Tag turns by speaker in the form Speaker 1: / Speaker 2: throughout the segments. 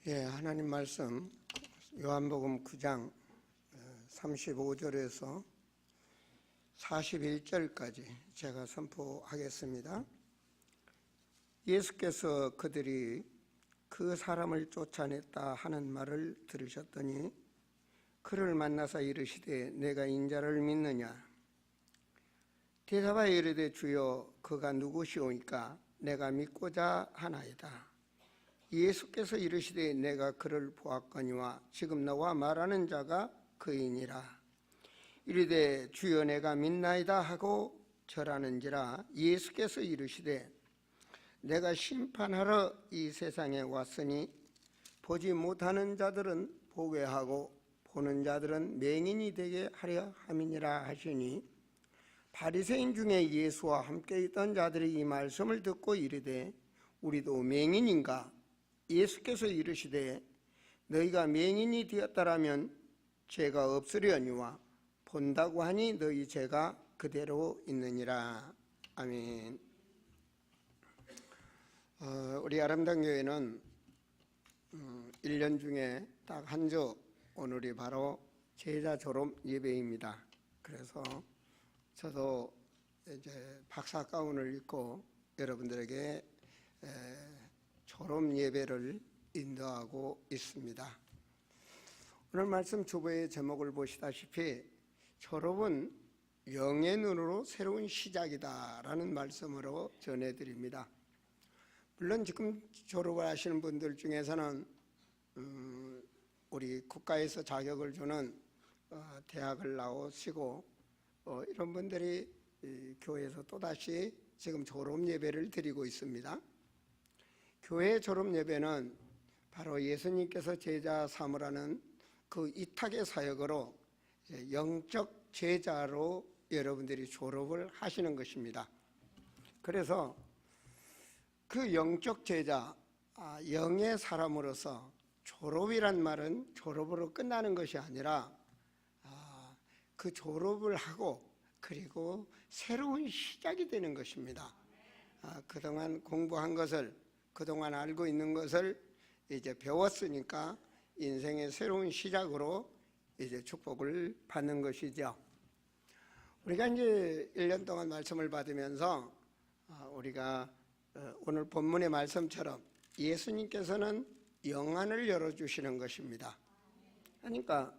Speaker 1: 하나님 말씀 요한복음 9장 35절에서 41절까지 제가 선포하겠습니다. 예수께서 그들이 그 사람을 쫓아냈다 하는 말을 들으셨더니 그를 만나서 이르시되 내가 인자를 믿느냐? 대답하여 이르되 주여 그가 누구시오니까 내가 믿고자 하나이다. 예수께서 이르시되 내가 그를 보았거니와 지금 너와 말하는 자가 그이니라. 이르되 주여 내가 믿나이다 하고 절하는지라. 예수께서 이르시되 내가 심판하러 이 세상에 왔으니 보지 못하는 자들은 보게 하고 보는 자들은 맹인이 되게 하려 함이니라 하시니, 바리새인 중에 예수와 함께 있던 자들이 이 말씀을 듣고 이르되 우리도 맹인인가? 예수께서 이르시되 너희가 맹인이 되었다라면 죄가 없으려니와 본다고 하니 너희 죄가 그대로 있느니라. 아멘. 우리 아름다운 교회는 1년 중에 딱 한 주, 오늘이 바로 제자 졸업 예배입니다. 그래서 저도 이제 박사 가운을 입고 여러분들에게 졸업 예배를 인도하고 있습니다. 오늘 말씀 주보의 제목을 보시다시피 졸업은 영의 눈으로 새로운 시작이다라는 말씀으로 전해드립니다. 물론 지금 졸업을 하시는 분들 중에서는 우리 국가에서 자격을 주는 대학을 나오시고 이런 분들이 교회에서 또다시 지금 졸업 예배를 드리고 있습니다. 교회 졸업 예배는 바로 예수님께서 제자 삼으라는 그 이탁의 사역으로 영적 제자로 여러분들이 졸업을 하시는 것입니다. 그래서 그 영적 제자, 영의 사람으로서 졸업이란 말은 졸업으로 끝나는 것이 아니라 그 졸업을 하고 그리고 새로운 시작이 되는 것입니다. 그동안 공부한 것을, 그동안 알고 있는 것을 이제 배웠으니까 인생의 새로운 시작으로 이제 축복을 받는 것이죠. 우리가 이제 1년 동안 말씀을 받으면서 우리가 오늘 본문의 말씀처럼 예수님께서는 영안을 열어주시는 것입니다. 그러니까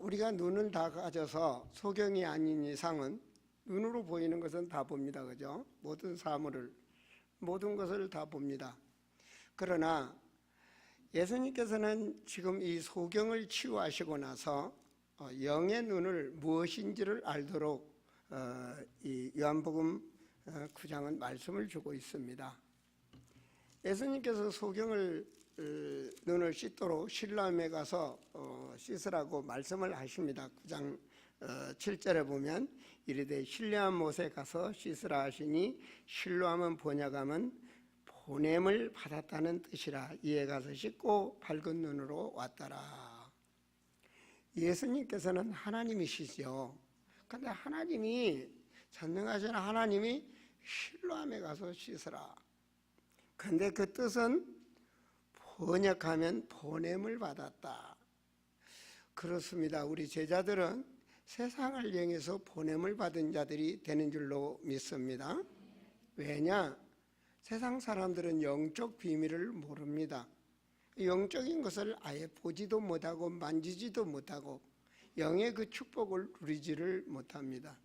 Speaker 1: 우리가 눈을 다 가져서 소경이 아닌 이상은 눈으로 보이는 것은 다 봅니다. 그죠? 모든 사물을, 모든 것을 다 봅니다. 그러나 예수님께서는 지금 이 소경을 치유하시고 나서 영의 눈을 무엇인지를 알도록 이 요한복음 9장은 말씀을 주고 있습니다. 예수님께서 소경을 눈을 씻도록 실로암에 가서 씻으라고 말씀을 하십니다. 9장 7절에 보면 이르되 실로암 못에 가서 씻으라 하시니, 실로암은 번역하면 보냄을 받았다는 뜻이라. 이에 가서 씻고 밝은 눈으로 왔더라. 예수님께서는 하나님이시죠. 그런데 하나님이, 전능하신 하나님이 실로암에 가서 씻으라. 그런데 그 뜻은 번역하면 보냄을 받았다. 그렇습니다. 우리 제자들은 세상을 향해서 보냄을 받은 자들이 되는 줄로 믿습니다. 왜냐? 세상 사람들은 영적 비밀을 모릅니다. 영적인 것을 아예 보지도 못하고 만지지도 못하고 영의 그 축복을 누리지를 못합니다.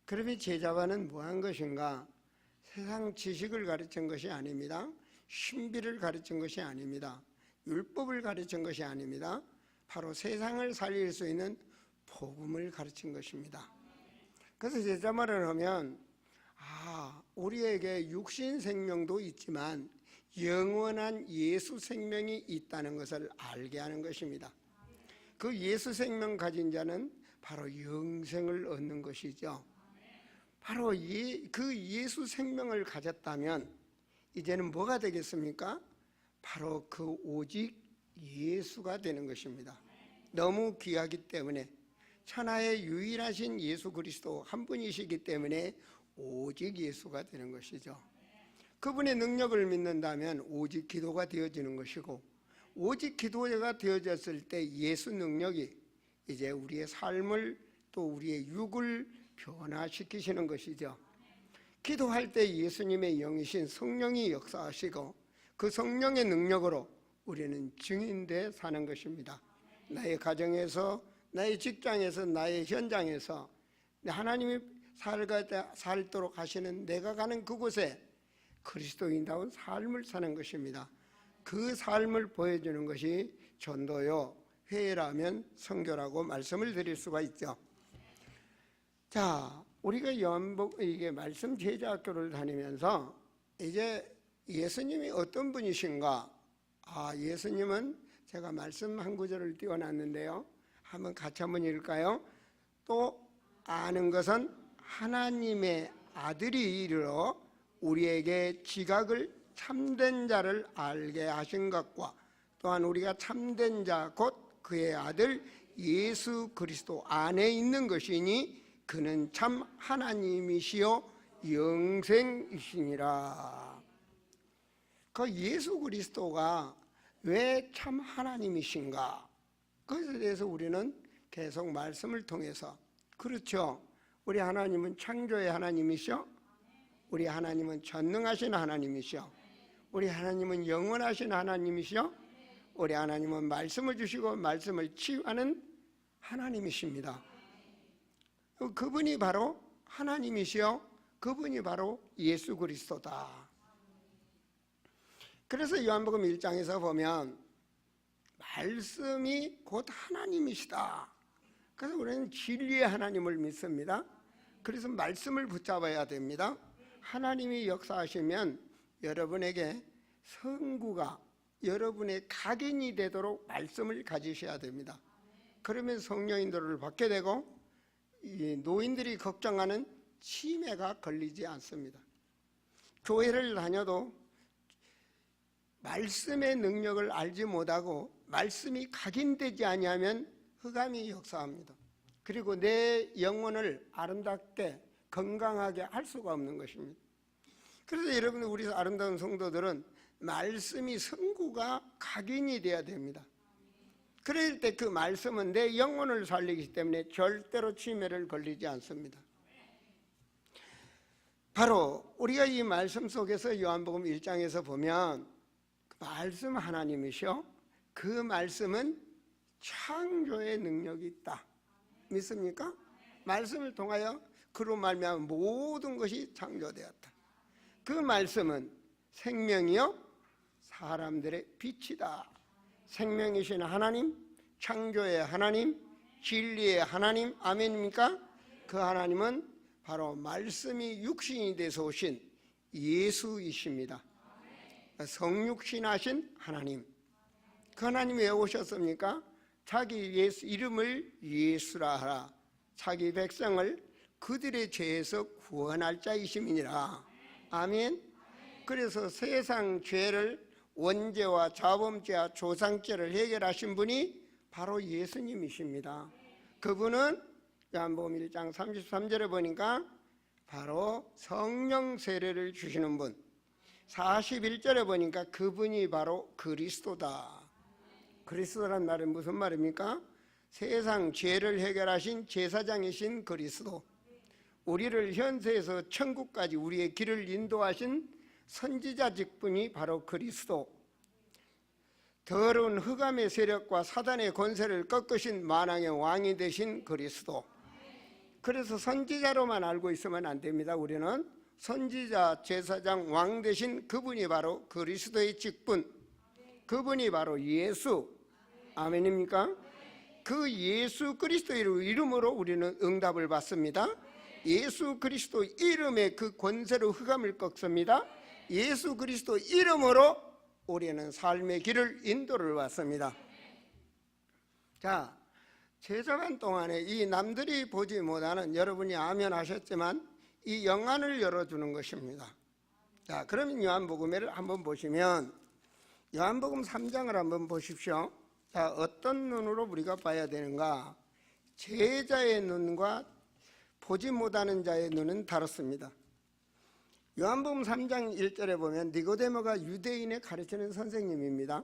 Speaker 1: 그러면 제자와는 뭐한 것인가? 세상 지식을 가르친 것이 아닙니다. 신비를 가르친 것이 아닙니다. 율법을 가르친 것이 아닙니다. 바로 세상을 살릴 수 있는 복음을 가르친 것입니다. 그래서 제자 말을 하면 우리에게 육신 생명도 있지만 영원한 예수 생명이 있다는 것을 알게 하는 것입니다. 그 예수 생명 가진 자는 바로 영생을 얻는 것이죠. 바로 그 예수 생명을 가졌다면 이제는 뭐가 되겠습니까? 바로 그 오직 예수가 되는 것입니다. 너무 귀하기 때문에, 천하의 유일하신 예수 그리스도 한 분이시기 때문에 오직 예수가 되는 것이죠. 그분의 능력을 믿는다면 오직 기도가 되어지는 것이고, 오직 기도자가 되어졌을 때 예수 능력이 이제 우리의 삶을 또 우리의 육을 변화시키시는 것이죠. 기도할 때 예수님의 영이신 성령이 역사하시고 그 성령의 능력으로 우리는 증인돼 사는 것입니다. 나의 가정에서, 나의 직장에서, 나의 현장에서 하나님이 살도록 하시는 내가 가는 그곳에 그리스도인다운 삶을 사는 것입니다. 그 삶을 보여주는 것이 전도요, 회라면 선교라고 말씀을 드릴 수가 있죠. 자, 우리가 이게 말씀 제자학교를 다니면서 이제 예수님이 어떤 분이신가? 예수님은 제가 말씀 한 구절을 띄워놨는데요. 같이 한번 읽을까요? 또 아는 것은 하나님의 아들이 이르러 우리에게 지각을 참된 자를 알게 하신 것과 또한 우리가 참된 자 곧 그의 아들 예수 그리스도 안에 있는 것이니 그는 참 하나님이시요 영생이시니라. 그 예수 그리스도가 왜 참 하나님이신가? 그것에 대해서 우리는 계속 말씀을 통해서, 그렇죠, 우리 하나님은 창조의 하나님이시오, 우리 하나님은 전능하신 하나님이시오, 우리 하나님은 영원하신 하나님이시오, 우리 하나님은 말씀을 주시고 말씀을 치유하는 하나님이십니다. 그분이 바로 하나님이시오, 그분이 바로 예수 그리스도다. 그래서 요한복음 1장에서 보면 말씀이 곧 하나님이시다. 그래서 우리는 진리의 하나님을 믿습니다. 그래서 말씀을 붙잡아야 됩니다. 하나님이 역사하시면 여러분에게 선구가 여러분의 각인이 되도록 말씀을 가지셔야 됩니다. 그러면 성령인도를 받게 되고 이 노인들이 걱정하는 치매가 걸리지 않습니다. 교회를 다녀도 말씀의 능력을 알지 못하고 말씀이 각인되지 아니하면 흑암이 역사합니다. 그리고 내 영혼을 아름답게 건강하게 할 수가 없는 것입니다. 그래서 여러분, 우리 아름다운 성도들은 말씀이 선구가 각인이 돼야 됩니다. 그럴 때 그 말씀은 내 영혼을 살리기 때문에 절대로 치매를 걸리지 않습니다. 바로 우리가 이 말씀 속에서 요한복음 1장에서 보면 말씀 하나님이시오, 그 말씀은 창조의 능력이 있다. 믿습니까? 말씀을 통하여 그로 말미암아 모든 것이 창조되었다. 그 말씀은 생명이요 사람들의 빛이다. 생명이신 하나님, 창조의 하나님, 진리의 하나님, 아멘입니까? 그 하나님은 바로 말씀이 육신이 돼서 오신 예수이십니다. 성육신하신 하나님. 그 하나님이 왜 오셨습니까? 자기 예수 이름을 예수라 하라. 자기 백성을 그들의 죄에서 구원할 자이심이니라. 아멘. 그래서 세상 죄를 원죄와 자범죄와 조상죄를 해결하신 분이 바로 예수님이십니다. 그분은 요한복음 1장 33절에 보니까 바로 성령 세례를 주시는 분, 41절에 보니까 그분이 바로 그리스도다. 그리스도란 말은 무슨 말입니까? 세상 죄를 해결하신 제사장이신 그리스도, 우리를 현세에서 천국까지 우리의 길을 인도하신 선지자 직분이 바로 그리스도, 더러운 흑암의 세력과 사단의 권세를 꺾으신 만왕의 왕이 되신 그리스도. 그래서 선지자로만 알고 있으면 안 됩니다. 우리는 선지자, 제사장, 왕 되신 그분이 바로 그리스도의 직분, 그분이 바로 예수. 아멘입니까? 그 예수 그리스도의 이름으로 우리는 응답을 받습니다. 예수 그리스도 이름의 그 권세로 흑암을 꺾습니다. 예수 그리스도 이름으로 우리는 삶의 길을 인도를 받습니다. 자, 제자간 동안에 이 남들이 보지 못하는, 여러분이 아멘 하셨지만 이 영안을 열어주는 것입니다. 자, 그러면 요한복음을 한번 보시면 요한복음 3장을 한번 보십시오. 자, 어떤 눈으로 우리가 봐야 되는가? 제자의 눈과 보지 못하는 자의 눈은 다릅니다. 요한복음 3장 1절에 보면 니고데모가 유대인에 가르치는 선생님입니다.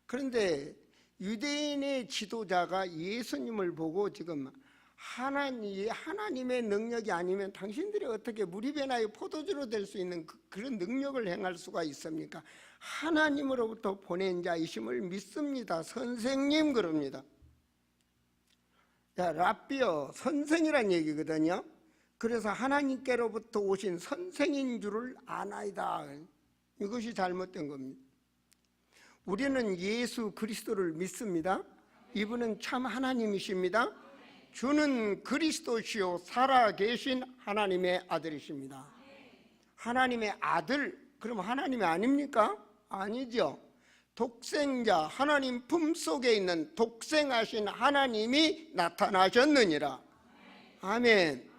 Speaker 1: 그런데 유대인의 지도자가 예수님을 보고 지금 하나님의 능력이 아니면 당신들이 어떻게 물이 변하여 포도주로 될 수 있는 그런 능력을 행할 수가 있습니까? 하나님으로부터 보낸 자이심을 믿습니다. 선생님 그럽니다. 자, 랍비어 선생이란 얘기거든요. 그래서 하나님께로부터 오신 선생인 줄을 아나이다. 이것이 잘못된 겁니다. 우리는 예수 그리스도를 믿습니다. 이분은 참 하나님이십니다. 주는 그리스도시요 살아계신 하나님의 아들이십니다. 하나님의 아들, 그럼 하나님이 아닙니까? 아니죠. 독생자, 하나님 품속에 있는 독생하신 하나님이 나타나셨느니라. 아멘.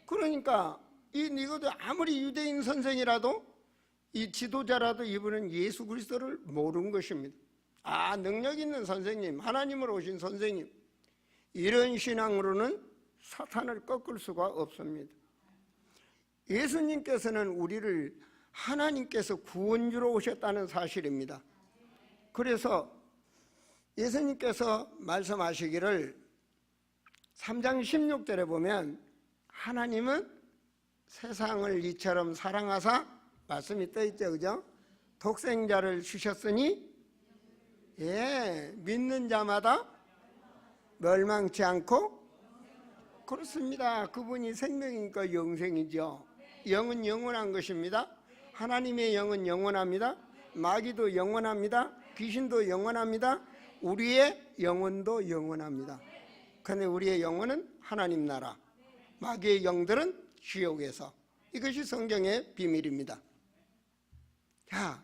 Speaker 1: 그러니까 이것도 아무리 유대인 선생이라도 이 지도자라도 이분은 예수 그리스도를 모르는 것입니다. 능력 있는 선생님, 하나님으로 오신 선생님, 이런 신앙으로는 사탄을 꺾을 수가 없습니다. 예수님께서는 우리를 하나님께서 구원주로 오셨다는 사실입니다. 그래서 예수님께서 말씀하시기를 3장 16절에 보면 하나님은 세상을 이처럼 사랑하사, 말씀이 떠있죠, 그죠? 독생자를 주셨으니 믿는 자마다 멸망치 않고, 그렇습니다. 그분이 생명이니까 영생이죠. 영은 영원한 것입니다. 하나님의 영은 영원합니다. 마귀도 영원합니다. 귀신도 영원합니다. 우리의 영혼도 영원합니다. 그런데 우리의 영혼은 하나님 나라, 마귀의 영들은 지옥에서. 이것이 성경의 비밀입니다. 자,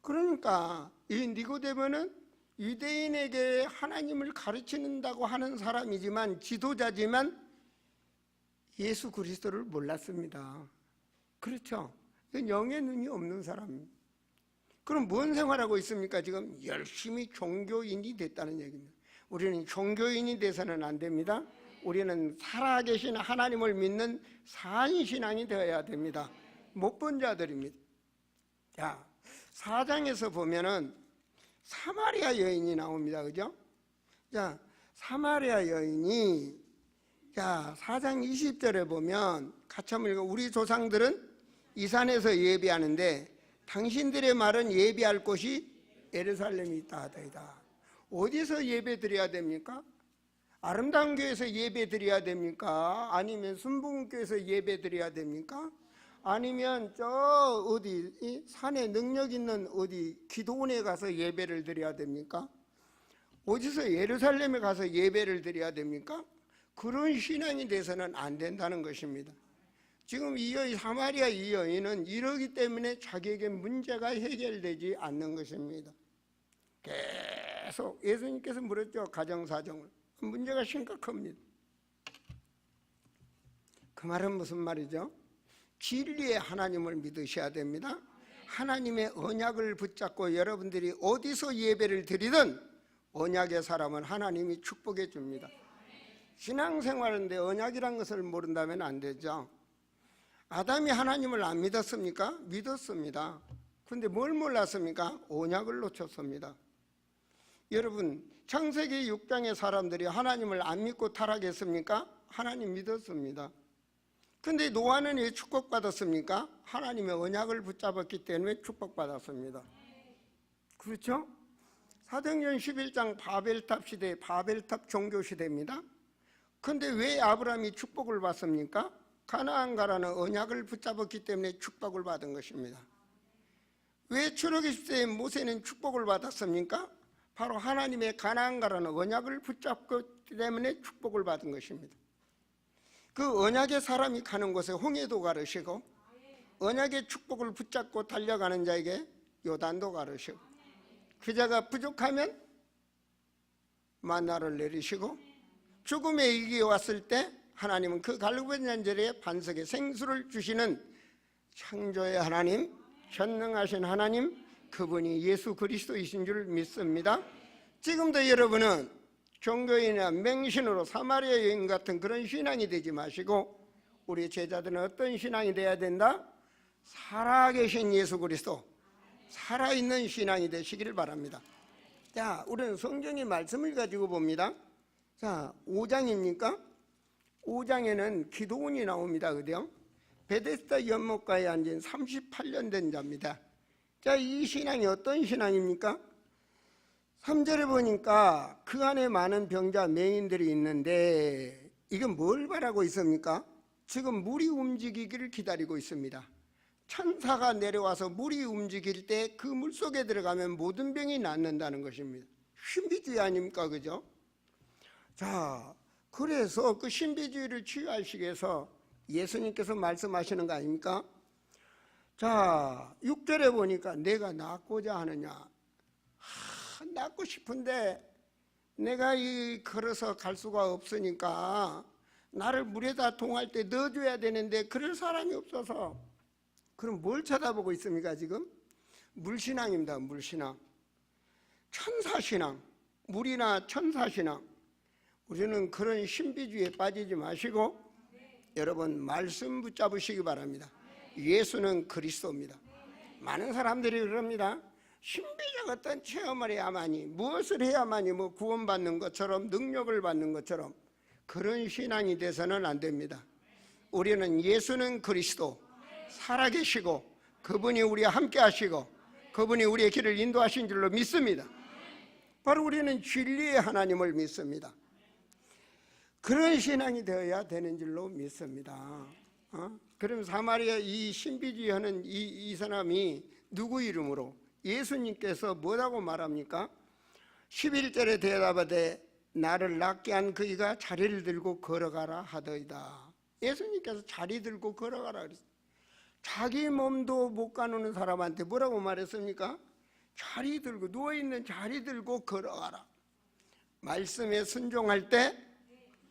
Speaker 1: 그러니까 이 니고데모는 유대인에게 하나님을 가르치는다고 하는 사람이지만, 지도자지만 예수 그리스도를 몰랐습니다. 그렇죠? 영의 눈이 없는 사람입니다. 그럼 뭔 생활하고 있습니까? 지금 열심히 종교인이 됐다는 얘기입니다. 우리는 종교인이 돼서는 안 됩니다. 우리는 살아계신 하나님을 믿는 산신앙이 되어야 됩니다. 못 본 자들입니다. 자, 4장에서 보면은 사마리아 여인이 나옵니다. 그죠? 자, 사마리아 여인이, 자, 4장 20절에 보면 같이 한번 읽어. 우리 조상들은 이 산에서 예배하는데 당신들의 말은 예배할 곳이 예루살렘이 있다 하더이다. 어디서 예배 드려야 됩니까? 아름다운 교회에서 예배 드려야 됩니까? 아니면 순복음교회에서 예배 드려야 됩니까? 아니면 저 어디 이 산에 능력 있는 어디 기도원에 가서 예배를 드려야 됩니까? 어디서 예루살렘에 가서 예배를 드려야 됩니까? 그런 신앙이 돼서는 안 된다는 것입니다. 지금 이 여인, 사마리아 이 여인은 이러기 때문에 자기에게 문제가 해결되지 않는 것입니다. 계속 예수님께서 물었죠. 가정사정을. 문제가 심각합니다. 그 말은 무슨 말이죠? 진리의 하나님을 믿으셔야 됩니다. 하나님의 언약을 붙잡고 여러분들이 어디서 예배를 드리든 언약의 사람은 하나님이 축복해 줍니다. 신앙생활인데 언약이란 것을 모른다면 안 되죠. 아담이 하나님을 안 믿었습니까? 믿었습니다. 그런데 뭘 몰랐습니까? 언약을 놓쳤습니다. 여러분, 창세기 6장의 사람들이 하나님을 안 믿고 타락했습니까? 하나님 믿었습니다. 근데 노아는 왜 축복받았습니까? 하나님의 언약을 붙잡았기 때문에 축복받았습니다. 그렇죠? 사도행전 11장 바벨탑 시대, 바벨탑 종교 시대입니다. 근데 왜 아브라함이 축복을 받습니까? 가나안 가라는 언약을 붙잡았기 때문에 축복을 받은 것입니다. 왜 출애굽기 10세에 모세는 축복을 받았습니까? 바로 하나님의 가나안 가라는 언약을 붙잡기 때문에 축복을 받은 것입니다. 그 언약의 사람이 가는 곳에 홍해도 가르시고, 언약의 축복을 붙잡고 달려가는 자에게 요단도 가르시고, 그 자가 부족하면 만나를 내리시고, 죽음의 위기에 왔을 때 하나님은 그 갈급한잔절에 반석에 생수를 주시는 창조의 하나님, 전능하신 하나님, 그분이 예수 그리스도이신 줄 믿습니다. 지금도 여러분은 종교인이나 맹신으로 사마리아 여인 같은 그런 신앙이 되지 마시고, 우리 제자들은 어떤 신앙이 돼야 된다? 살아계신 예수 그리스도, 살아있는 신앙이 되시기를 바랍니다. 자, 우리는 성경의 말씀을 가지고 봅니다. 자, 5장입니까? 5장에는 기도원이 나옵니다. 그죠? 베데스다 연못가에 앉은 38년 된 자입니다. 자, 이 신앙이 어떤 신앙입니까? 3절에 보니까 그 안에 많은 병자 맹인들이 있는데 이건 뭘 바라고 있습니까? 지금 물이 움직이기를 기다리고 있습니다. 천사가 내려와서 물이 움직일 때 그 물속에 들어가면 모든 병이 낫는다는 것입니다. 신비주의 아닙니까? 그죠? 자, 그래서 그 신비주의를 치유하시기 위해서 예수님께서 말씀하시는 거 아닙니까? 자, 6절에 보니까 내가 낫고자 하느냐. 낫고 싶은데 내가 걸어서 갈 수가 없으니까 나를 물에다 동할 때 넣어줘야 되는데 그럴 사람이 없어서. 그럼 뭘 쳐다보고 있습니까 지금? 물신앙입니다. 물신앙, 천사신앙, 물이나 천사신앙. 우리는 그런 신비주의에 빠지지 마시고 여러분 말씀 붙잡으시기 바랍니다. 예수는 그리스도입니다. 많은 사람들이 그럽니다. 신비적 어떤 체험을 해야만이, 무엇을 해야만이 뭐 구원받는 것처럼, 능력을 받는 것처럼, 그런 신앙이 돼서는 안 됩니다. 우리는 예수는 그리스도 살아계시고 그분이 우리와 함께 하시고 그분이 우리의 길을 인도하신 줄로 믿습니다. 바로 우리는 진리의 하나님을 믿습니다. 그런 신앙이 되어야 되는 줄로 믿습니다. 그럼 사마리아 이 신비주의 하는 이 사람이 누구 이름으로? 예수님께서 뭐라고 말합니까? 11절에 대답하되 나를 낫게 한 그이가 자리를 들고 걸어가라 하더이다. 예수님께서 자리 들고 걸어가라 그랬어요. 자기 몸도 못 가누는 사람한테 뭐라고 말했습니까? 자리 들고, 누워있는 자리 들고 걸어가라. 말씀에 순종할 때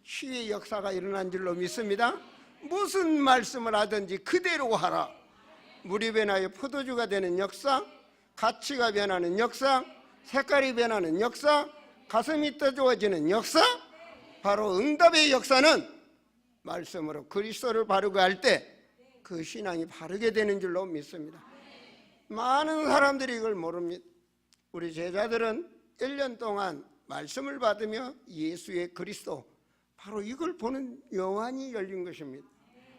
Speaker 1: 치유의 역사가 일어난 줄로 믿습니다. 무슨 말씀을 하든지 그대로 하라. 물이 변하여 포도주가 되는 역사, 가치가 변하는 역사, 색깔이 변하는 역사, 가슴이 뜨거워지는 역사, 바로 응답의 역사는 말씀으로 그리스도를 바르게 할 때 그 신앙이 바르게 되는 줄로 믿습니다. 많은 사람들이 이걸 모릅니다. 우리 제자들은 1년 동안 말씀을 받으며 예수의 그리스도, 바로 이걸 보는 영안이 열린 것입니다.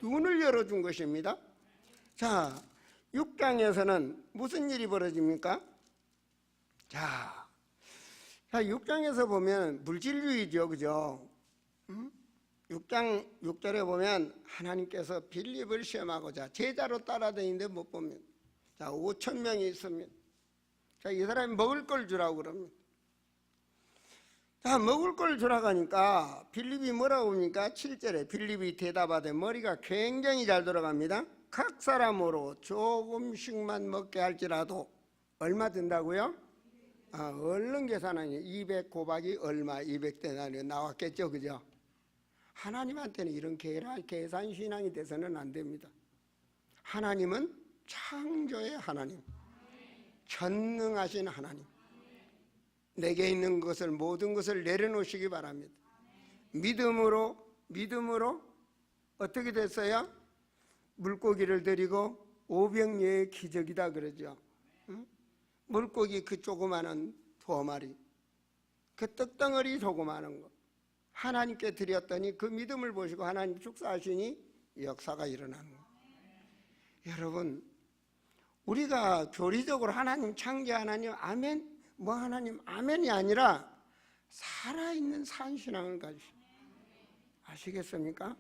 Speaker 1: 눈을 열어준 것입니다. 자, 6장에서는 무슨 일이 벌어집니까? 자, 6장에서 보면 물질주의죠, 그죠? 6장 6절에 보면 하나님께서 빌립을 시험하고자 제자로 따라다니는데 못 보면, 자, 5,000명이 있습니다. 자, 이 사람이 먹을 걸 주라고 그럽니다. 자, 먹을 걸 주라고 하니까 빌립이 뭐라고 합니까? 7절에 빌립이 대답하되 머리가 굉장히 잘 돌아갑니다. 각 사람으로 조금씩만 먹게 할지라도 얼마 든다고요? 얼른 계산하니 200 곱하기 얼마, 200데나리온 나왔겠죠, 그죠? 하나님한테는 이런 계산 신앙이 돼서는 안 됩니다. 하나님은 창조의 하나님, 전능하신 하나님, 내게 있는 것을, 모든 것을 내려놓으시기 바랍니다. 믿음으로 어떻게 됐어요? 물고기를 드리고 500여의 기적이다 그러죠. 응? 물고기 그 조그마한 2마리, 그 떡덩어리 조그마한 거 하나님께 드렸더니 그 믿음을 보시고 하나님 축사하시니 역사가 일어나는 거예요. 여러분, 우리가 교리적으로 하나님 창조 하나님 아멘, 뭐 하나님 아멘이 아니라 살아있는 산신앙을 가지시고, 아시겠습니까?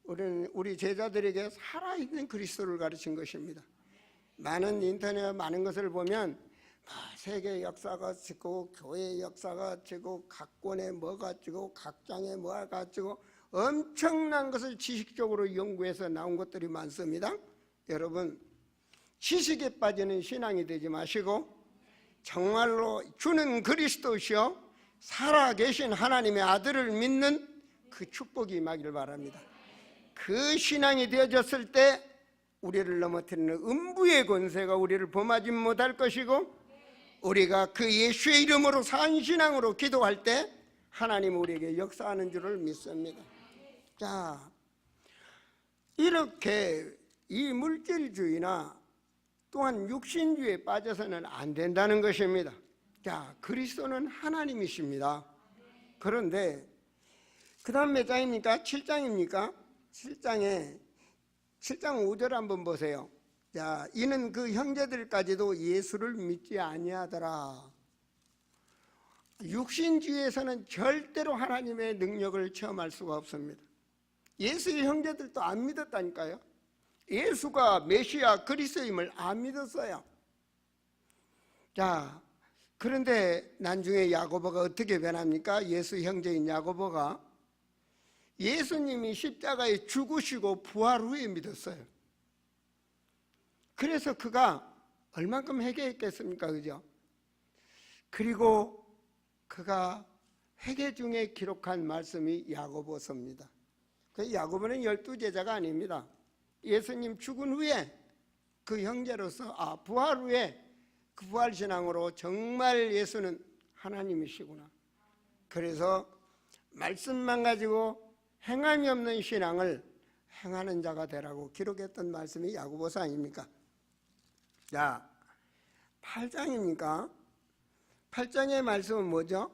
Speaker 1: 우리는 우리 제자들에게 살아있는 그리스도를 가르친 것입니다. 많은 인터넷 많은 것을 보면 세계 역사가 지고 교회 역사가 지고 각권에 뭐가 지고 각장에 뭐가 지고 엄청난 것을 지식적으로 연구해서 나온 것들이 많습니다. 여러분, 지식에 빠지는 신앙이 되지 마시고 정말로 주는 그리스도시요 살아계신 하나님의 아들을 믿는 그 축복이 임하기를 바랍니다. 그 신앙이 되어졌을 때 우리를 넘어뜨리는 음부의 권세가 우리를 범하지 못할 것이고, 우리가 그 예수의 이름으로 산신앙으로 기도할 때 하나님 우리에게 역사하는 줄을 믿습니다. 자, 이렇게 이 물질주의나 또한 육신주의에 빠져서는 안 된다는 것입니다. 자, 그리스도는 하나님이십니다. 그런데 그 다음 몇 장입니까? 7장입니까? 7장 5절 한번 보세요. 자, 이는 그 형제들까지도 예수를 믿지 아니하더라. 육신주의에서는 절대로 하나님의 능력을 체험할 수가 없습니다. 예수의 형제들도 안 믿었다니까요. 예수가 메시아 그리스도임을 안 믿었어요. 자, 그런데 나중에 야고보가 어떻게 변합니까? 예수 형제인 야고보가 예수님이 십자가에 죽으시고 부활 후에 믿었어요. 그래서 그가 얼만큼 회개했겠습니까? 그죠? 그리고 그가 회개 중에 기록한 말씀이 야고보서입니다. 그 야고보는 12제자가 아닙니다. 예수님 죽은 후에 그 형제로서 부활 후에 그 부활신앙으로 정말 예수는 하나님이시구나. 그래서 말씀만 가지고 행함이 없는 신앙을 행하는 자가 되라고 기록했던 말씀이 야고보서 아닙니까? 자, 8장입니까? 8장의 말씀은 뭐죠?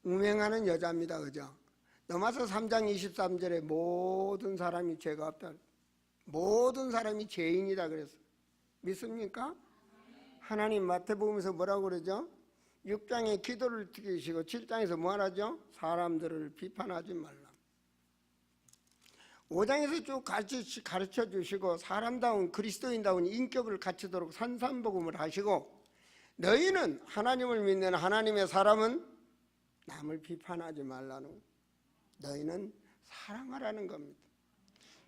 Speaker 1: 음행하는 여자입니다. 그죠? 로마서 3장 23절에 모든 사람이 죄가 없다. 모든 사람이 죄인이다 그랬어요. 믿습니까? 하나님 마태복음에서 뭐라고 그러죠? 6장에 기도를 드리시고 7장에서 뭐 하라죠? 사람들을 비판하지 말라. 5장에서 쭉 가르쳐 주시고 사람다운 그리스도인다운 인격을 갖추도록 산산복음을 하시고, 너희는 하나님을 믿는 하나님의 사람은 남을 비판하지 말라는 거예요. 너희는 사랑하라는 겁니다.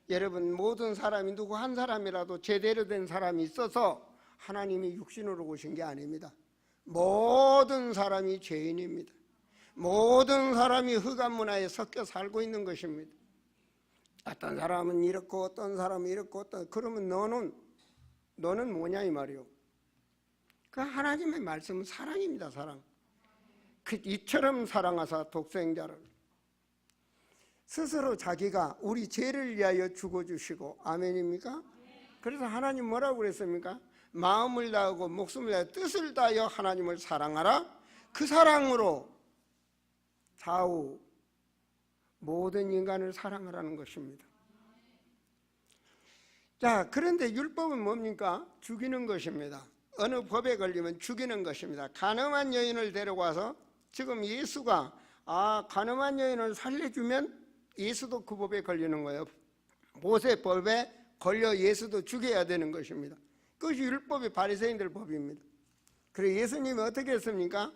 Speaker 1: 여러분, 모든 사람이 누구 한 사람이라도 제대로 된 사람이 있어서 하나님이 육신으로 오신 게 아닙니다. 모든 사람이 죄인입니다. 모든 사람이 흑암 문화에 섞여 살고 있는 것입니다. 어떤 사람은 이렇고 어떤 사람은 이렇고 그러면 너는 뭐냐 이 말이요. 그 하나님의 말씀은 사랑입니다. 사랑. 이처럼 사랑하사 독생자를 스스로 자기가 우리 죄를 위하여 죽어주시고, 아멘입니까? 그래서 하나님 뭐라고 그랬습니까? 마음을 다하고 목숨을 다하여 뜻을 다하여 하나님을 사랑하라. 그 사랑으로 좌우 모든 인간을 사랑하라는 것입니다. 자, 그런데 율법은 뭡니까? 죽이는 것입니다. 어느 법에 걸리면 죽이는 것입니다. 가늠한 여인을 데려가서 지금 예수가 가늠한 여인을 살려주면 예수도 그 법에 걸리는 거예요. 모세법에 걸려 예수도 죽여야 되는 것입니다. 그것이 율법의 바리새인들 법입니다. 그래서 예수님이 어떻게 했습니까?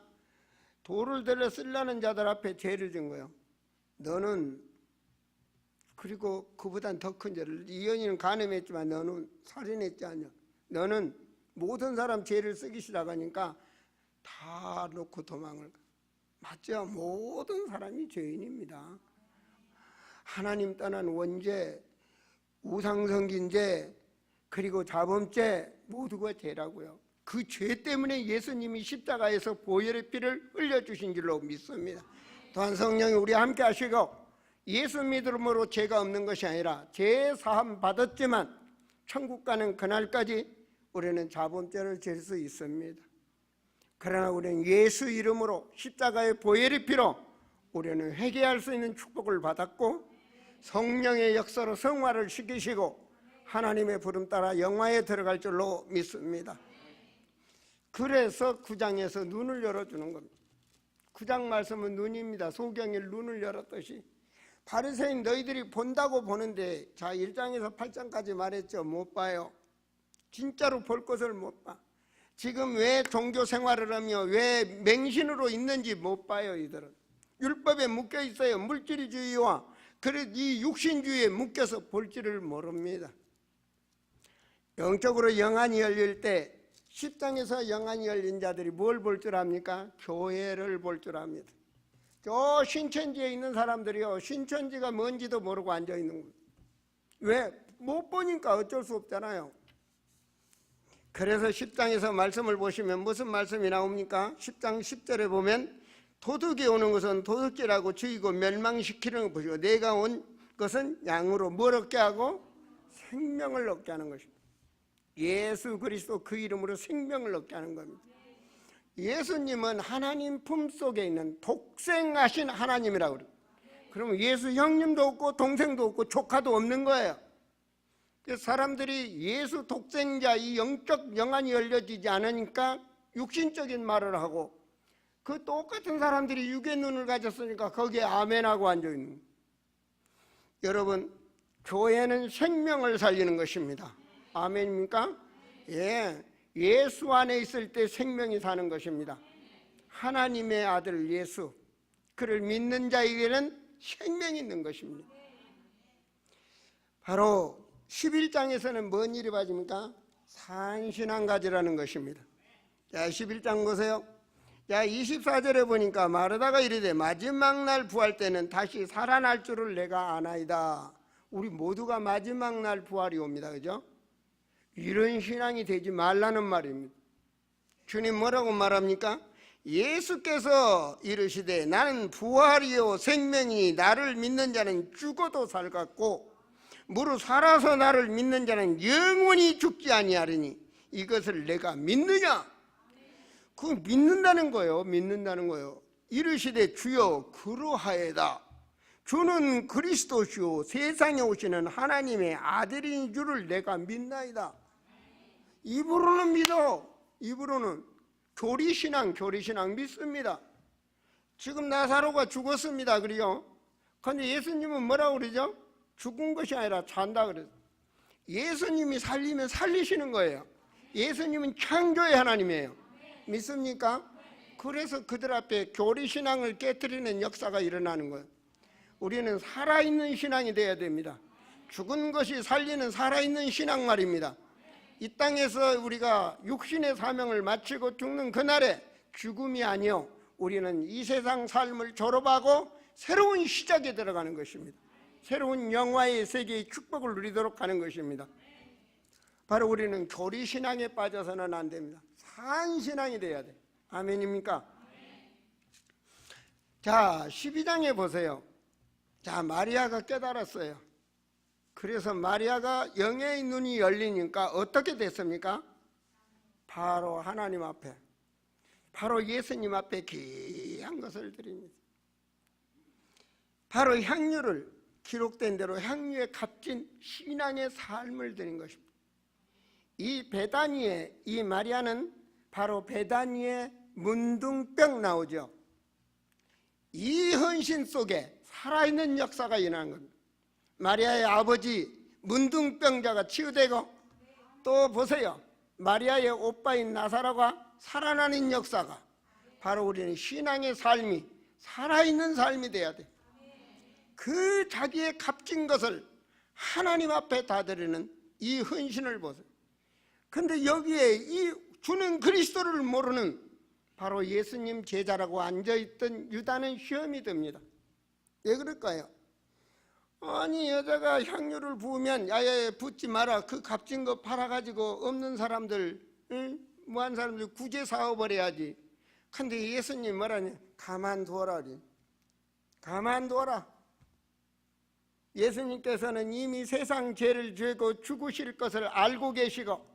Speaker 1: 돌을 들여 쓰려는 자들 앞에 죄를 진 거예요. 너는, 그리고 그보단 더 큰 죄를, 이 여인은 간음했지만 너는 살인했지 않냐. 너는 모든 사람 죄를 쓰기 시작하니까 다 놓고 도망을 가. 맞죠? 모든 사람이 죄인입니다. 하나님 떠난 원죄, 우상성긴죄, 그리고 자범죄 모두가 죄라고요. 그 죄 때문에 예수님이 십자가에서 보혈의 피를 흘려주신 줄로 믿습니다. 또한 성령이 우리와 함께 하시고, 예수 믿음으로 죄가 없는 것이 아니라 죄 사함 받았지만 천국 가는 그날까지 우리는 자범죄를 질 수 있습니다. 그러나 우리는 예수 이름으로 십자가의 보혈의 피로 우리는 회개할 수 있는 축복을 받았고, 성령의 역사로 성화를 시키시고 하나님의 부름 따라 영화에 들어갈 줄로 믿습니다. 그래서 9장에서 눈을 열어주는 겁니다. 9장 말씀은 눈입니다. 소경의 눈을 열었듯이. 바리새인 너희들이 본다고 보는데, 자 1장에서 8장까지 말했죠. 못 봐요. 진짜로 볼 것을 못 봐. 지금 왜 종교 생활을 하며 왜 맹신으로 있는지 못 봐요. 이들은 율법에 묶여 있어요. 물질주의와 이 육신주의에 묶여서 볼지를 모릅니다. 영적으로 영안이 열릴 때 10장에서 영안이 열린 자들이 뭘 볼 줄 압니까? 교회를 볼 줄 압니다. 저 신천지에 있는 사람들이요, 신천지가 뭔지도 모르고 앉아있는 거예요. 왜? 못 보니까 어쩔 수 없잖아요. 그래서 10장에서 말씀을 보시면 무슨 말씀이 나옵니까? 10장 10절에 보면 도둑이 오는 것은 도둑질하고 죽이고 멸망시키는 것 보시고, 내가 온 것은 양으로 뭘 얻게 하고 생명을 얻게 하는 것입니다. 예수 그리스도 그 이름으로 생명을 얻게 하는 겁니다. 예수님은 하나님 품속에 있는 독생하신 하나님이라고 그래요. 그러면 예수 형님도 없고 동생도 없고 조카도 없는 거예요. 그래서 사람들이 예수 독생자 이 영적 영안이 열려지지 않으니까 육신적인 말을 하고, 그 똑같은 사람들이 육의 눈을 가졌으니까 거기에 아멘하고 앉아있는 거예요. 여러분, 교회는 생명을 살리는 것입니다. 아멘입니까? 예, 예수 안에 있을 때 생명이 사는 것입니다. 하나님의 아들 예수, 그를 믿는 자에게는 생명이 있는 것입니다. 바로 11장에서는 뭔 일이 벌어집니까? 산신앙 가지라는 것입니다. 자, 11장 보세요. 자, 24절에 보니까 마르다가 이르되 마지막 날 부활 때는 다시 살아날 줄을 내가 아나이다. 우리 모두가 마지막 날 부활이 옵니다. 그죠? 이런 신앙이 되지 말라는 말입니다. 주님 뭐라고 말합니까? 예수께서 이르시되 나는 부활이요 생명이니 나를 믿는 자는 죽어도 살 것같고 무릇 살아서 나를 믿는 자는 영원히 죽지 아니하리니 이것을 내가 믿느냐? 그거 믿는다는 거예요. 믿는다는 거예요. 이르시되 주여 그러하에다. 주는 그리스도시요 세상에 오시는 하나님의 아들인 줄을 내가 믿나이다. 입으로는 믿어. 입으로는 교리신앙 믿습니다. 지금 나사로가 죽었습니다. 그래요? 그런데 예수님은 뭐라고 그러죠? 죽은 것이 아니라 산다 그래요. 예수님이 살리면 살리시는 거예요. 예수님은 창조의 하나님이에요. 믿습니까? 그래서 그들 앞에 교리신앙을 깨트리는 역사가 일어나는 거예요. 우리는 살아있는 신앙이 되어야 됩니다. 죽은 것이 살리는 살아있는 신앙 말입니다. 이 땅에서 우리가 육신의 사명을 마치고 죽는 그날에 죽음이 아니요, 우리는 이 세상 삶을 졸업하고 새로운 시작에 들어가는 것입니다. 새로운 영화의 세계의 축복을 누리도록 하는 것입니다. 바로 우리는 교리신앙에 빠져서는 안 됩니다. 산신앙이 돼야 돼. 아멘입니까? 자, 12장에 보세요. 자, 마리아가 깨달았어요. 그래서 마리아가 영의 눈이 열리니까 어떻게 됐습니까? 바로 하나님 앞에, 바로 예수님 앞에 귀한 것을 드립니다. 바로 향유를, 기록된 대로 향유에 값진 신앙의 삶을 드린 것입니다. 이 베다니에, 이 마리아는 바로 베다니의 문둥병 나오죠. 이 헌신 속에 살아있는 역사가 일어난 겁니다. 마리아의 아버지 문둥병자가 치유되고, 또 보세요, 마리아의 오빠인 나사로가 살아나는 역사가, 바로 우리는 신앙의 삶이 살아있는 삶이 돼야 돼. 그 자기의 값진 것을 하나님 앞에 다 드리는 이 헌신을 보세요. 근데 여기에 이 주는 그리스도를 모르는 바로 예수님 제자라고 앉아있던 유다는 시험이 듭니다. 왜 그럴까요? 아니, 여자가 향유를 부으면 야야야 붓지 마라, 그 값진 거 팔아가지고 없는 사람들, 무한 사람들 구제 사업을 해야지. 근데 예수님 뭐라냐? 가만두어라. 가만두어라. 예수님께서는 이미 세상 죄를 지고 죽으실 것을 알고 계시고,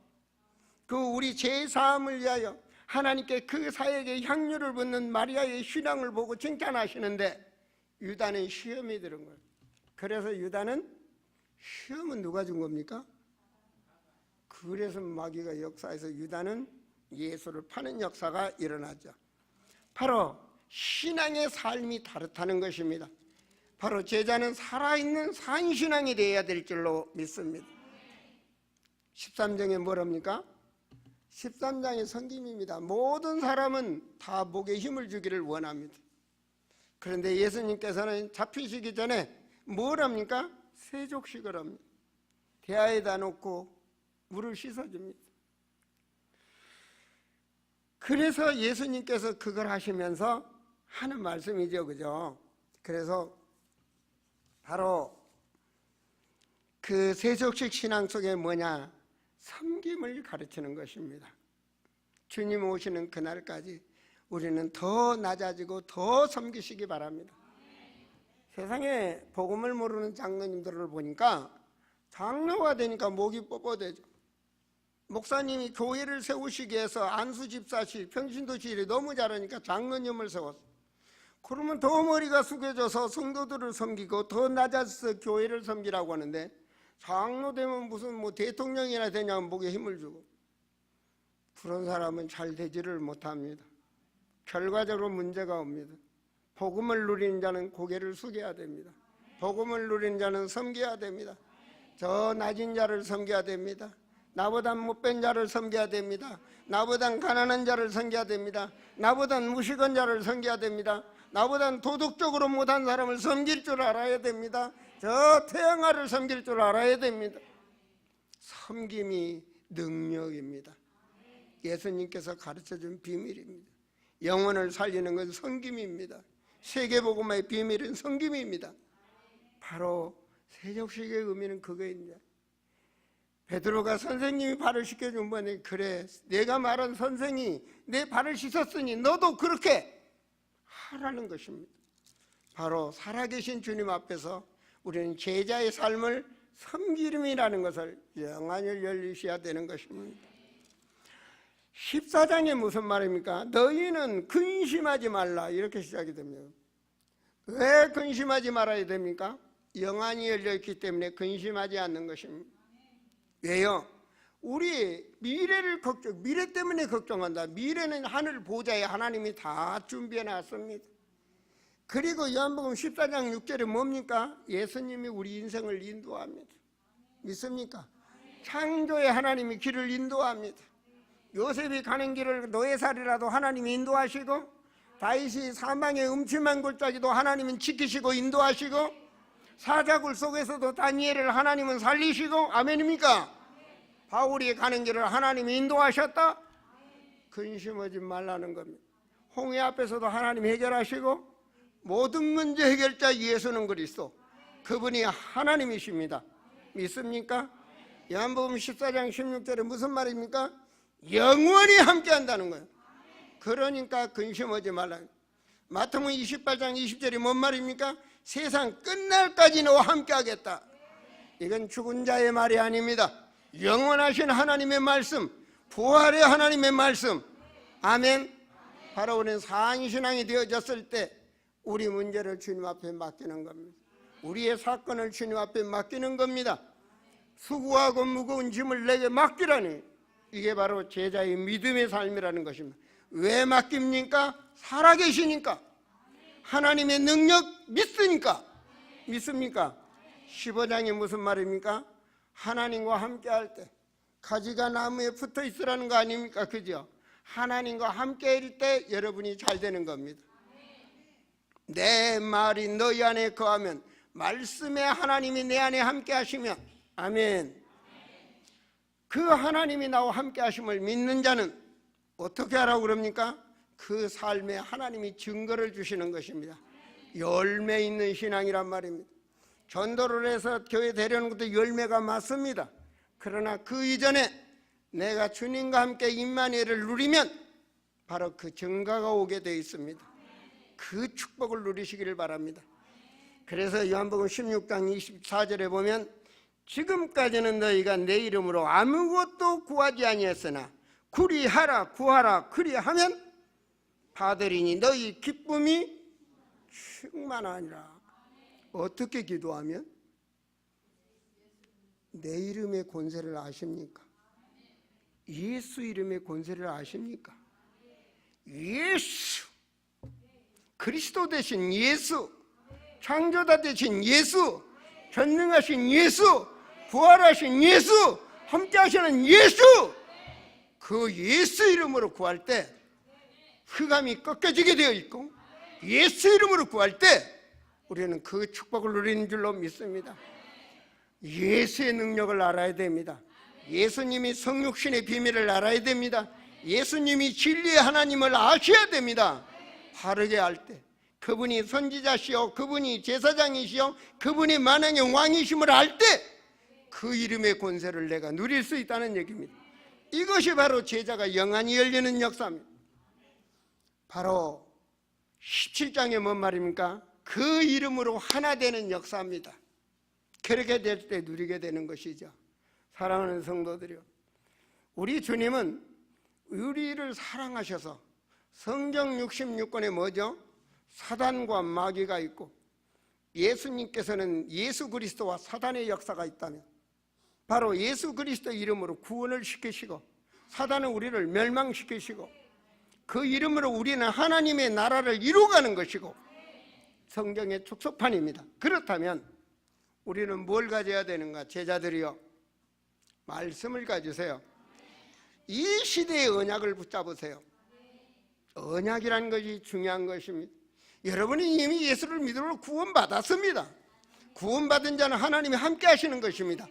Speaker 1: 그 우리 죄 사함을 위하여 하나님께 그 사역에 향유를 붓는 마리아의 신앙을 보고 칭찬하시는데, 유다는 시험이 들은 거예요. 그래서 유다는, 시험은 누가 준 겁니까? 그래서 마귀가 역사에서 유다는 예수를 파는 역사가 일어나죠. 바로 신앙의 삶이 다르다는 것입니다. 바로 제자는 살아있는 산신앙이 되어야 될 줄로 믿습니다. 13장에 뭐랍니까? 13장의 성김입니다. 모든 사람은 다 목에 힘을 주기를 원합니다. 그런데 예수님께서는 잡히시기 전에 뭘 합니까? 세족식을 합니다. 대야에다 놓고 물을 씻어줍니다. 그래서 예수님께서 그걸 하시면서 하는 말씀이죠. 그죠? 그래서 바로 그 세족식 신앙 속에 뭐냐? 섬김을 가르치는 것입니다. 주님 오시는 그날까지 우리는 더 낮아지고 더 섬기시기 바랍니다. 세상에 복음을 모르는 장로님들을 보니까 장로가 되니까 목이 뻣뻣해져. 목사님이 교회를 세우시기 위해서 안수집사실, 평신도실이 너무 잘하니까 장로님을 세웠어. 그러면 더 머리가 숙여져서 성도들을 섬기고 더 낮아서 교회를 섬기라고 하는데, 장로 되면 무슨 뭐 대통령이나 되냐면 목에 힘을 주고, 그런 사람은 잘 되지를 못합니다. 결과적으로 문제가 옵니다. 복음을 누리는 자는 고개를 숙여야 됩니다. 복음을 누리는 자는 섬겨야 됩니다. 저 낮은 자를 섬겨야 됩니다. 나보다 못된 자를 섬겨야 됩니다. 나보다 가난한 자를 섬겨야 됩니다. 나보다 무식한 자를 섬겨야 됩니다. 나보다 도덕적으로 못한 사람을 섬길 줄 알아야 됩니다. 저 태양아를 섬길 줄 알아야 됩니다. 섬김이 능력입니다. 예수님께서 가르쳐준 비밀입니다. 영혼을 살리는 건 섬김입니다. 세계복음화의 비밀은 섬김입니다. 바로 세족식의 의미는 그거입니다. 베드로가 선생님이 발을 씻겨준 번에, 그래 내가 말한 선생이 내 발을 씻었으니 너도 그렇게 하라는 것입니다. 바로 살아계신 주님 앞에서 우리는 제자의 삶을 섬김이라는 것을 영안히 열리셔야 되는 것입니다. 14장에 무슨 말입니까? 너희는 근심하지 말라, 이렇게 시작이 됩니다. 왜 근심하지 말아야 됩니까? 영안이 열려있기 때문에 근심하지 않는 것입니다. 왜요? 우리 미래를 미래 때문에 걱정한다. 미래는 하늘 보좌에 하나님이 다 준비해 놨습니다. 그리고 요한복음 14장 6절에 뭡니까? 예수님이 우리 인생을 인도합니다. 믿습니까? 창조의 하나님이 길을 인도합니다. 요셉이 가는 길을 노예살이라도 하나님이 인도하시고, 다윗이 사망의 음침한 골짜기도 하나님은 지키시고 인도하시고, 사자굴 속에서도 다니엘을 하나님은 살리시고, 아멘입니까? 바울이 가는 길을 하나님이 인도하셨다? 근심하지 말라는 겁니다. 홍해 앞에서도 하나님이 해결하시고, 모든 문제 해결자 예수는 그리스도, 그분이 하나님이십니다. 믿습니까? 요한복음 14장 16절에 무슨 말입니까? 영원히 함께 한다는 거예요. 그러니까 근심하지 말라. 마태복음 28장 20절이 뭔 말입니까? 세상 끝날까지 너와 함께 하겠다. 이건 죽은 자의 말이 아닙니다. 영원하신 하나님의 말씀, 부활의 하나님의 말씀. 아멘. 바로 우리는 상신앙이 되어졌을 때 우리 문제를 주님 앞에 맡기는 겁니다. 우리의 사건을 주님 앞에 맡기는 겁니다. 수고하고 무거운 짐을 내게 맡기라니, 이게 바로 제자의 믿음의 삶이라는 것입니다. 왜 맡깁니까? 살아계시니까. 하나님의 능력 믿으니까. 믿습니까? 15장이 무슨 말입니까? 하나님과 함께 할 때 가지가 나무에 붙어 있으라는 거 아닙니까? 그죠? 하나님과 함께 할 때 여러분이 잘 되는 겁니다. 내 말이 너희 안에 거하면, 말씀의 하나님이 내 안에 함께 하시면, 아멘. 그 하나님이 나와 함께 하심을 믿는 자는 어떻게 하라고 그럽니까? 그 삶에 하나님이 증거를 주시는 것입니다. 열매 있는 신앙이란 말입니다. 전도를 해서 교회 데려오는 것도 열매가 맞습니다. 그러나 그 이전에 내가 주님과 함께 임마누엘을 누리면 바로 그 증거가 오게 되어 있습니다. 그 축복을 누리시기를 바랍니다. 그래서 요한복음 16장 24절에 보면, 지금까지는 너희가 내 이름으로 아무것도 구하지 아니했으나 그리하라 구하라 그리하면 받으리니 너희 기쁨이 충만하니라. 어떻게 기도하면? 내 이름의 권세를 아십니까? 예수 이름의 권세를 아십니까? 예수, 그리스도 되신 예수, 창조자 되신 예수, 전능하신 예수, 부활하신 예수, 함께 하시는 예수, 그 예수 이름으로 구할 때 흑암이 꺾여지게 되어 있고, 예수 이름으로 구할 때 우리는 그 축복을 누리는 줄로 믿습니다. 예수의 능력을 알아야 됩니다. 예수님이 성육신의 비밀을 알아야 됩니다. 예수님이 진리의 하나님을 아셔야 됩니다. 바르게 할 때 그분이 선지자시오, 그분이 제사장이시오, 그분이 만왕의 왕이심을 알 때 그 이름의 권세를 내가 누릴 수 있다는 얘기입니다. 이것이 바로 제자가 영안이 열리는 역사입니다. 바로 17장에 뭔 말입니까? 그 이름으로 하나 되는 역사입니다. 그렇게 될 때 누리게 되는 것이죠. 사랑하는 성도들이요, 우리 주님은 우리를 사랑하셔서 성경 66권에 뭐죠? 사단과 마귀가 있고 예수님께서는 예수 그리스도와 사단의 역사가 있다면 바로 예수 그리스도 이름으로 구원을 시키시고 사단은 우리를 멸망시키시고 그 이름으로 우리는 하나님의 나라를 이루어가는 것이고 성경의 축소판입니다. 그렇다면 우리는 뭘 가져야 되는가? 제자들이여, 말씀을 가지세요. 이 시대의 언약을 붙잡으세요. 언약이라는 것이 중요한 것입니다. 여러분이 이미 예수를 믿음으로 구원받았습니다. 구원받은 자는 하나님이 함께 하시는 것입니다.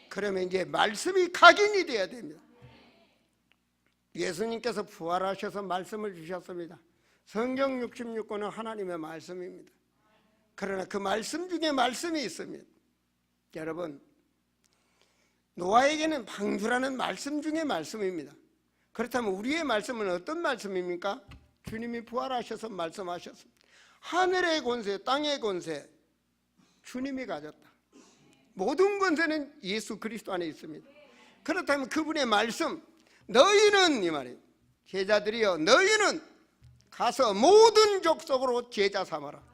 Speaker 1: 그러면 이제 말씀이 각인이 되어야 됩니다. 예수님께서 부활하셔서 말씀을 주셨습니다. 성경 66권은 하나님의 말씀입니다. 그러나 그 말씀 중에 말씀이 있습니다. 여러분, 노아에게는 방주라는 말씀 중에 말씀입니다. 그렇다면 우리의 말씀은 어떤 말씀입니까? 주님이 부활하셔서 말씀하셨습니다. 하늘의 권세, 땅의 권세 주님이 가졌다. 모든 권세는 예수 그리스도 안에 있습니다. 그렇다면 그분의 말씀, 너희는, 이 말이에요, 제자들이여, 너희는 가서 모든 족속으로 제자 삼아라.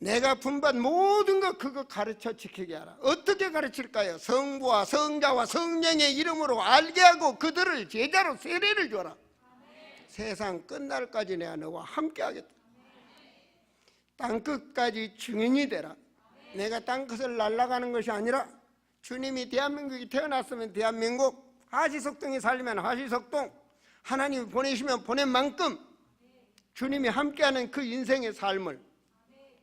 Speaker 1: 내가 분반 모든 것 그거 가르쳐 지키게 하라. 어떻게 가르칠까요? 성부와 성자와 성령의 이름으로 알게 하고 그들을 제자로 세례를 줘라. 세상 끝날까지 내가 너와 함께 하겠다. 땅끝까지 증인이 되라. 내가 땅끝을 날아가는 것이 아니라 주님이 대한민국이 태어났으면 대한민국, 하시석동이 살면 하시석동, 하나님이 보내시면 보낸 만큼 주님이 함께하는 그 인생의 삶을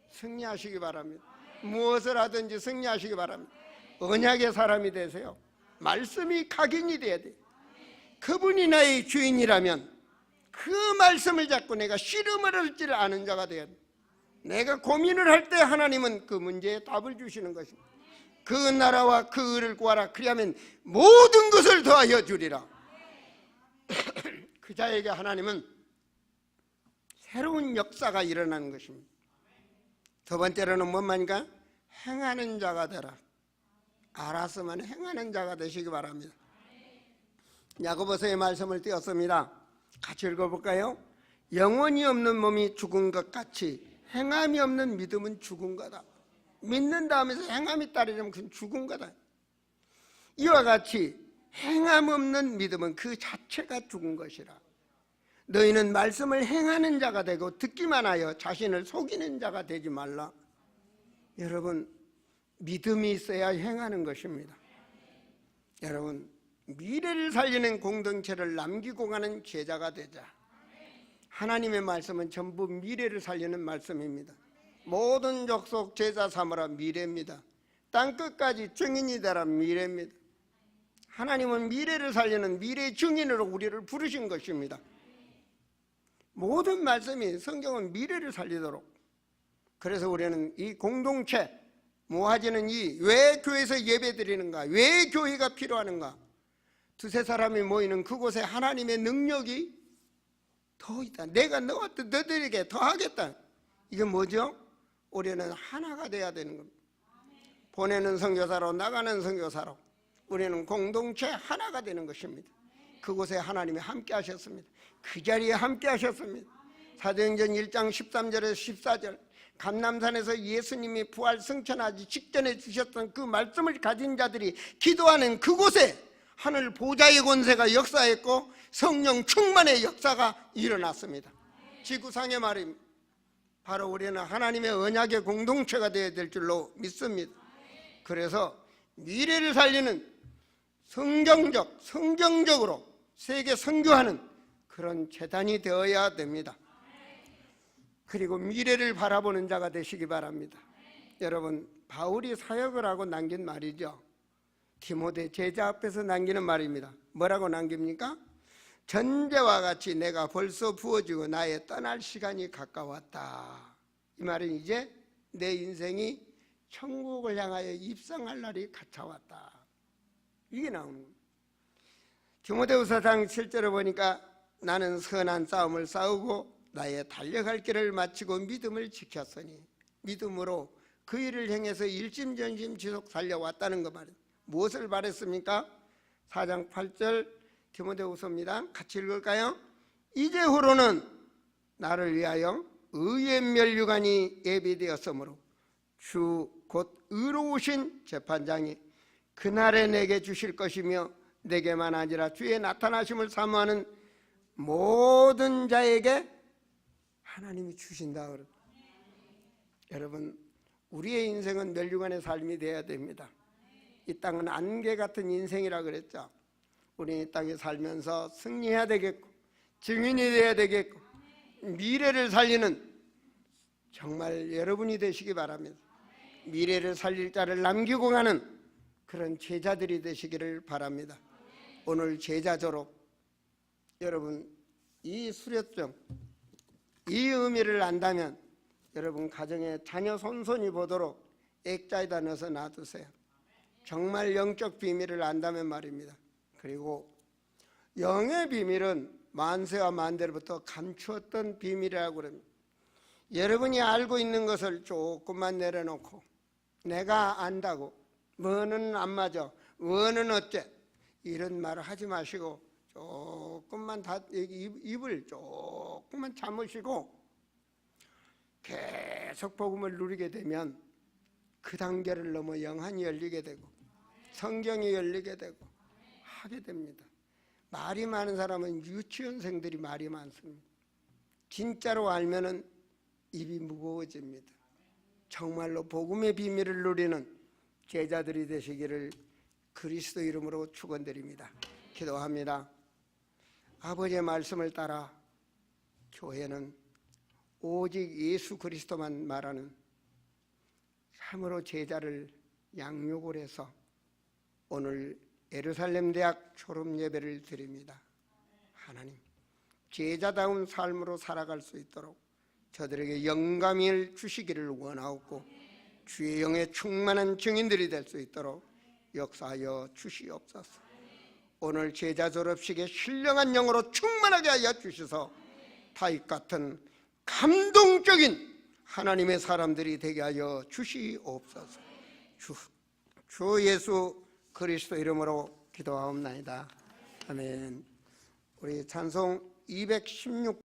Speaker 1: 승리하시기 바랍니다. 무엇을 하든지 승리하시기 바랍니다. 언약의 사람이 되세요. 말씀이 각인이 돼야 돼요. 그분이 나의 주인이라면 그 말씀을 잡고 내가 씨름을 할 줄 아는 자가 돼야 돼요. 내가 고민을 할 때 하나님은 그 문제에 답을 주시는 것입니다. 그 나라와 그 의를 구하라. 그리하면 모든 것을 더하여 주리라. 그 자에게 하나님은 새로운 역사가 일어나는 것입니다. 두 번째로는 뭔말인가? 행하는 자가 되라. 알았으면 행하는 자가 되시기 바랍니다. 야고보서의 말씀을 띄웠습니다. 같이 읽어볼까요? 영혼이 없는 몸이 죽은 것 같이 행함이 없는 믿음은 죽은 거다. 믿는다 하면서 행함이 따르려면 그건 죽은 거다. 이와 같이 행함 없는 믿음은 그 자체가 죽은 것이라. 너희는 말씀을 행하는 자가 되고 듣기만 하여 자신을 속이는 자가 되지 말라. 여러분, 믿음이 있어야 행하는 것입니다. 여러분, 미래를 살리는 공동체를 남기고 가는 제자가 되자. 하나님의 말씀은 전부 미래를 살리는 말씀입니다. 모든 족속 제자 삼으라, 미래입니다. 땅끝까지 증인이 되라, 미래입니다. 하나님은 미래를 살리는 미래 증인으로 우리를 부르신 것입니다. 모든 말씀이, 성경은 미래를 살리도록. 그래서 우리는 이 공동체 모아지는 왜 교회에서 예배 드리는가, 왜 교회가 필요하는가, 두세 사람이 모이는 그곳에 하나님의 능력이 더 있다. 내가 너희들에게 더 하겠다. 이게 뭐죠? 우리는 하나가 돼야 되는 겁니다. 보내는 선교사로, 나가는 선교사로 우리는 공동체 하나가 되는 것입니다. 그곳에 하나님이 함께 하셨습니다. 그 자리에 함께 하셨습니다. 사도행전 1장 13절에서 14절, 감람산에서 예수님이 부활 승천하기 직전에 주셨던 그 말씀을 가진 자들이 기도하는 그곳에 하늘 보좌의 권세가 역사했고 성령 충만의 역사가 일어났습니다. 지구상의 말입니다. 바로 우리는 하나님의 언약의 공동체가 되어야 될 줄로 믿습니다. 그래서 미래를 살리는 성경적으로 세계 선교하는 그런 재단이 되어야 됩니다. 그리고 미래를 바라보는 자가 되시기 바랍니다. 여러분, 바울이 사역을 하고 남긴 말이죠. 디모데 제자 앞에서 남기는 말입니다. 뭐라고 남깁니까? 전제와 같이 내가 벌써 부어지고 나의 떠날 시간이 가까웠다. 이 말은 이제 내 인생이 천국을 향하여 입성할 날이 가까웠다. 이게 나오는 겁니다. 디모데후서 4장 7절을 보니까 나는 선한 싸움을 싸우고 나의 달려갈 길을 마치고 믿음을 지켰으니, 믿음으로 그 일을 행해서 일심전심 지속 살려왔다는 거 말이에요. 무엇을 바랬습니까? 4장 8절 디모데후서입니다. 같이 읽을까요? 이제후로는 나를 위하여 의의 면류관이 예비되었으므로 주 곧 의로우신 재판장이 그날에 내게 주실 것이며 내게만 아니라 주의 나타나심을 사모하는 모든 자에게 하나님이 주신다. 여러분, 우리의 인생은 면류관의 삶이 되어야 됩니다. 이 땅은 안개 같은 인생이라 그랬죠. 우리 이 땅에 살면서 승리해야 되겠고 증인이 되어야 되겠고 미래를 살리는 정말 여러분이 되시기 바랍니다. 미래를 살릴 자를 남기고 가는 그런 제자들이 되시기를 바랍니다. 오늘 제자 졸업, 여러분 이 수료증, 이 의미를 안다면 여러분 가정에 자녀 손손이 보도록 액자에다 넣어서 놔두세요. 정말 영적 비밀을 안다면 말입니다. 그리고 영의 비밀은 만세와 만대로부터 감추었던 비밀이라고 합니다. 여러분이 알고 있는 것을 조금만 내려놓고 내가 안다고, 뭐는 안 맞아, 뭐는 어째, 이런 말을 하지 마시고 조금만 입을 조금만 참으시고 계속 복음을 누리게 되면 그 단계를 넘어 영안이 열리게 되고 성경이 열리게 되고 하게 됩니다. 말이 많은 사람은 유치원생들이 말이 많습니다. 진짜로 알면은 입이 무거워집니다. 정말로 복음의 비밀을 누리는 제자들이 되시기를 그리스도 이름으로 축원드립니다. 기도합니다. 아버지의 말씀을 따라 교회는 오직 예수 그리스도만 말하는 참으로 제자를 양육을 해서 오늘 예루살렘 대학 졸업 예배를 드립니다. 하나님, 제자다운 삶으로 살아갈 수 있도록 저들에게 영감을 주시기를 원하옵고 주의 영에 충만한 증인들이 될 수 있도록 역사하여 주시옵소서. 오늘 제자 졸업식에 신령한 영으로 충만하게 하여 주셔서 다윗 같은 감동적인 하나님의 사람들이 되게 하여 주시옵소서. 주 예수 그리스도 이름으로 기도하옵나이다. 아멘. 우리 찬송 216